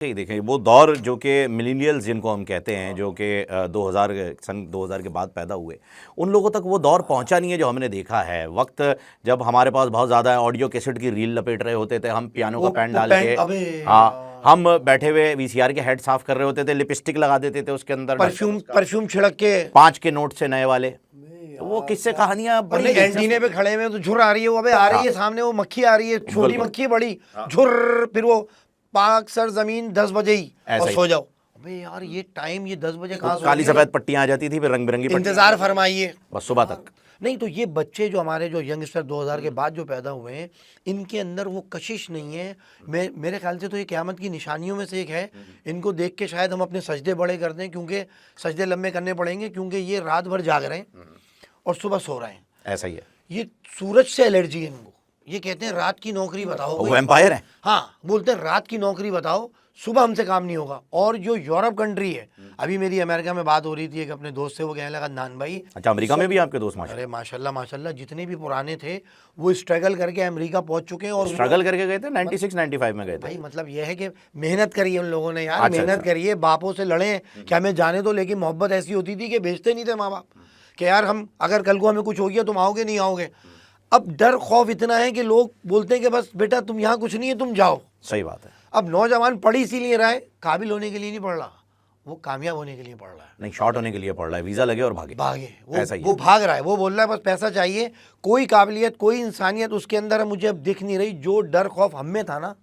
देखिए वो दौर जो कि मिलेनियल्स जिनको हम कहते हैं, जो कि 2000 के बाद पैदा हुए, उन लोगों तक वो दौर पहुंचा नहीं है जो हमने देखा है। वक्त जब हमारे पास बहुत ज़्यादा ऑडियो कैसेट की रील लपेट रहे होते थे, हम पियानो का पैन डाल के, हाँ, हम बैठे हुए वीसीआर के हेड साफ कर रहे होते थे, लिपस्टिक लगा देते थे उसके अंदर, परफ्यूम छिड़क के 5 के नोट से नए वाले, वो किस्से कहानियां बड़ी एंटीने पे खड़े हुए तो झुर आ रही है, वो अबे आ रही है सामने, वो मक्खी आ रही है, छोटी मक्खी बड़ी झुर, फिर वो पाक सर जमीन 10 बजे ही और सो जाओ। अबे यार ये टाइम, ये 10 बजे कहाँ, काली सफेद पट्टियां आ जाती थी, फिर रंग बिरंगी इंतजार फरमाइए बस सुबह तक। नहीं तो ये बच्चे जो हमारे जो यंगस्टर 2000 के बाद जो पैदा हुए हैं, इनके अंदर वो कशिश नहीं है। मेरे ख्याल से तो ये क़यामत की निशानियों में से एक है। इनको देख के शायद हम अपने सजदे बड़े कर दें, क्योंकि सजदे लंबे करने पड़ेंगे, क्योंकि ये रात भर जाग रहे हैं और सुबह सो रहे हैं। ऐसा ही है। ये सूरज से एलर्जी है इनको। ये कहते हैं रात की नौकरी बताओ, वो एम्पायर है। हाँ, बोलते हैं रात की नौकरी बताओ, सुबह हमसे काम नहीं होगा। और जो यूरोप कंट्री है, अभी मेरी अमेरिका में बात हो रही थी एक अपने दोस्त से, वो कहने लगा नान भाई, अच्छा अमेरिका में भी आपके दोस्त? अरे माशाल्लाह माशाल्लाह, जितने भी पुराने थे वो स्ट्रगल करके अमेरिका पहुंच चुके हैं। और स्ट्रगल करके गए थे, 96-95 में गए थे भाई। मतलब यह है कि मेहनत करिए उन लोगों ने यार, मेहनत करिए, बापों से लड़े क्या हमें जाने दो, लेकिन मोहब्बत ऐसी होती थी कि भेजते नहीं थे माँ बाप कि यार हम अगर कल को हमें कुछ हो गया तुम आओगे नहीं आओगे। अब डर खौफ इतना है कि लोग बोलते हैं कि बस बेटा तुम यहाँ कुछ नहीं है, तुम जाओ। सही बात है। अब नौजवान पढ़ इसीलिए रहा है, काबिल होने के लिए नहीं पढ़ रहा, वो कामयाब होने के लिए पढ़ रहा है। नहीं, शॉर्ट होने के लिए पढ़ रहा है, वीज़ा लगे और भागे वो भाग रहा है, वो बोल रहा है बस पैसा चाहिए, कोई काबिलियत कोई इंसानियत उसके अंदर मुझे अब दिख नहीं रही। जो डर खौफ हम में था ना,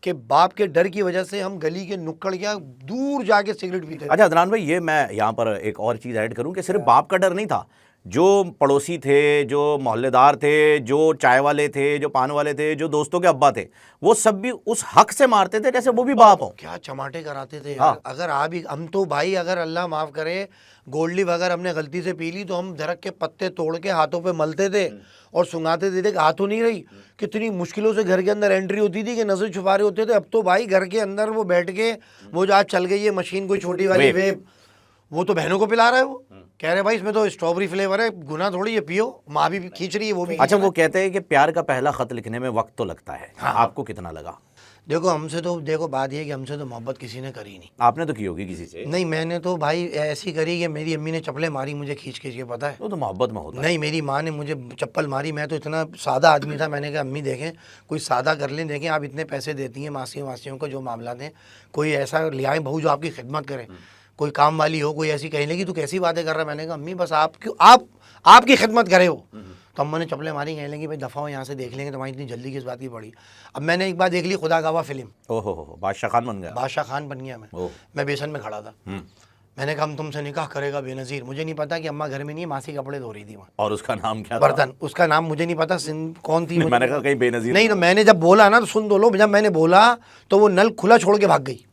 कि बाप के डर की वजह से हम गली के नुक्कड़ या दूर जाके सिगरेट पीते। अच्छा अदनान भाई, ये मैं यहाँ पर एक और चीज़ ऐड करूँ कि सिर्फ बाप का डर नहीं था, जो पड़ोसी थे, जो मोहल्लेदार थे, जो चाय वाले थे, जो पान वाले थे, जो दोस्तों के अब्बा थे, वो सब भी उस हक से मारते थे जैसे वो भी बाप हो। क्या चमाटे कराते थे यार। हाँ। अगर आप ही, हम तो भाई अगर अल्लाह माफ़ करे गोल्ड लीफ अगर हमने गलती से पी ली तो हम दरख्त के पत्ते तोड़ के हाथों पे मलते थे और सुंगाते थे। हाथों नहीं रही, कितनी मुश्किलों से घर के अंदर एंट्री होती थी कि नजर छुपा रहे होते थे। अब तो भाई घर के अंदर वो बैठ के, वो जो आज चल गई है मशीन कोई छोटी वाली वेब, वो तो बहनों को पिला रहा है। वो कह रहे भाई इसमें तो स्ट्रॉबेरी फ्लेवर है, गुना थोड़ी, ये पियो, माँ भी खींच रही है वो भी। अच्छा, वो कहते हैं कि प्यार का पहला खत लिखने में वक्त तो लगता है। हाँ। आपको कितना लगा? देखो हमसे तो, देखो बात ये है कि हमसे तो मोहब्बत किसी ने करी नहीं। आपने तो की होगी किसी से? नहीं, मैंने तो भाई ऐसी करी कि मेरी अम्मी ने चप्पलें मारी मुझे खींच खींच के, पता है? वो तो मोहब्बत में होता है। नहीं, मेरी माँ ने मुझे चप्पल मारी, मैं तो इतना सादा आदमी था, मैंने कहा अम्मी देखें कोई सादा कर लें, देखें आप इतने पैसे देती हैं मासियों को, जो मामला दें कोई ऐसा ले आए बहू जो आपकी खिदमत करे, कोई काम वाली हो, कोई ऐसी कहीं लगी तू कैसी बातें कर रहा है। मैंने कहा अम्मी बस आपकी खिदमत करे वो। तो अम्मा ने चप्पलें मारी, कहने लगी भाई दफ़ा हो यहाँ से, देख लेंगे तुम्हारी इतनी जल्दी किस बात की पड़ी। अब मैंने एक बार देख ली खुदा गवाह फिल्म, ओहो, बादशाह खान बन गया। बादशाह खान बन गया मैं बेसन में खड़ा था। मैंने कहा हम तुमसे निकाह करेगा बेनज़ीर। मुझे नहीं पता कि अम्मा घर में नहीं है, मासी कपड़े धो रही थी वहाँ। और उसका नाम क्या था? बर्तन, उसका नाम मुझे नहीं पता कौन थी। मैंने कहा कहीं बेनज़ीर नहीं, तो मैंने जब बोला ना तो सुन दो लो, जब मैंने बोला तो वो नल खुला छोड़ के भाग गई।